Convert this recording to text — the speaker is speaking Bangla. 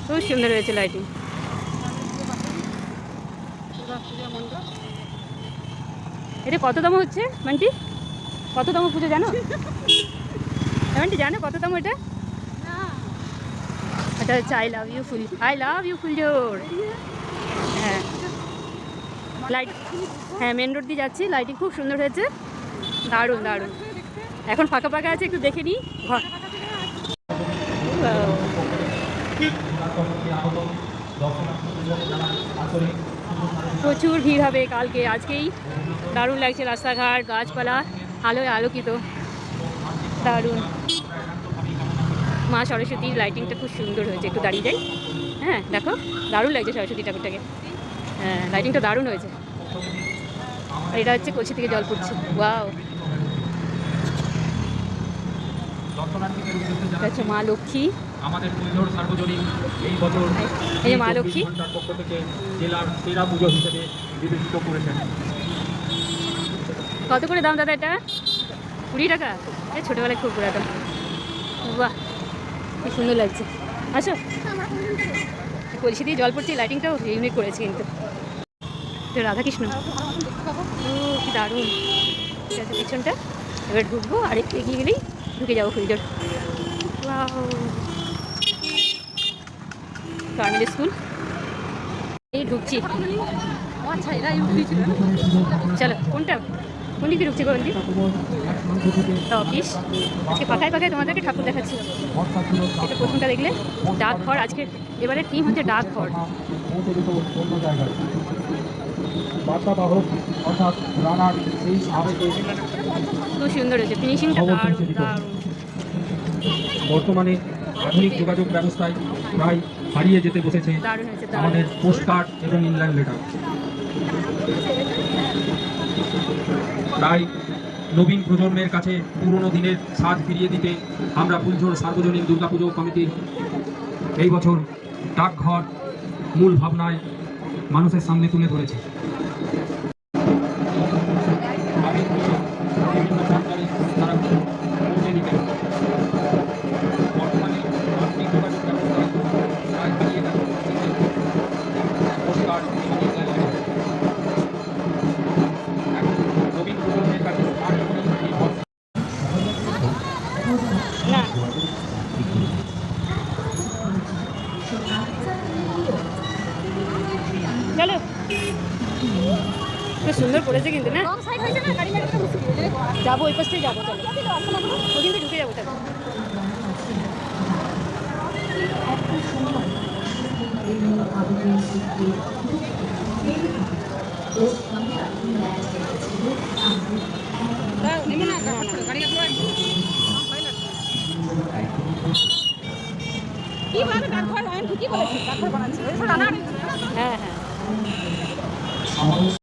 খুব সুন্দর হয়েছে লাইটিং। এটা কত দাম হচ্ছে মান্টি? কত দাম পুজো জানো? মান্টি জানো কত দাম এটা? এটা হচ্ছে আই লাভ ইউ ফুল, আই লাভ ইউ ফুলজোর। হ্যাঁ লাইট, হ্যাঁ মেন রোড দিয়ে যাচ্ছি, লাইটিং খুব সুন্দর হয়েছে, দারুণ দারুণ। এখন ফাঁকা ফাঁকা আছে, একটু দেখে নিই ঘর। প্রচুর ভিড় হবে কালকে, আজকেই দারুণ লাগছে, রাস্তাঘাট গাছপালা আলোয় আলোকিত, দারুণ। মা সরস্বতীর লাইটিংটা খুব সুন্দর হয়েছে, একটু দাঁড়িয়ে যাই। হ্যাঁ দেখো দারুণ লাগছে সরস্বতী ঠাকুরটাকে, হ্যাঁ লাইটিংটা দারুণ হয়েছে। আর এটা হচ্ছে কলসি থেকে জল পড়ছে, ওয়াও। আচ্ছা মা লক্ষ্মী, আমাদের ফুলঝোর সার্বজনীন এই বছর এই যে মা লক্ষ্মী পক্ষ থেকে জেলার সেরা পুজো হিসেবে বিবেচিত করেছেন। কত করে দাম দাদা এটা? 20 টাকা? এই ছোটোবেলায় খুব ঘোরাতাম। বাহ কি সুন্দর লাগছে, আসো। কলসি দিয়ে জল পড়ছে, লাইটিংটাও ইউনিক করেছে কিন্তু। তো রাধাকৃষ্ণ, ও কি দারুণ। ঠিক আছে পিছনটা, এবার ঢুকবো, আর একটু এগিয়ে গেলেই ঢুকে যাবো ফুলজোর। প্রাইমারি স্কুল এই ঢুকছি। চলো কোনটা, কোন দিকে ঢুকছি কোন দিক? অফিস। আজকে পাখায় পাখায় তোমাদেরকে ঠাকুর দেখাচ্ছি। এটা প্রথমটা দেখলে ডাকঘর, আজকে এবারে থিম হচ্ছে ডাকঘর। খুব সুন্দর হয়েছে, ফিনিশিংটা দারুণ দারুণ। বর্তমানে আধুনিক যোগাযোগ ব্যবস্থায় প্রায় হারিয়ে যেতে বসেছে আমাদের পোস্টকার্ড এবং ইনল্যান্ড লেটার। তাই নবীন প্রজন্মের কাছে পুরনো দিনের স্বাদ ফিরিয়ে দিতে আমরা ফুলঝোর সার্বজনীন দুর্গাপুজো কমিটি এই বছর ডাকঘর মূল ভাবনায় মানুষের সামনে তুলে ধরেছে। চলো খুব সুন্দর করেছে কিন্তু না, যাবো ওই পাশ থেকে যাবো, চলো ওই কিন্তু ঢুকে যাবো। চলো হ্যাঁ হ্যাঁ।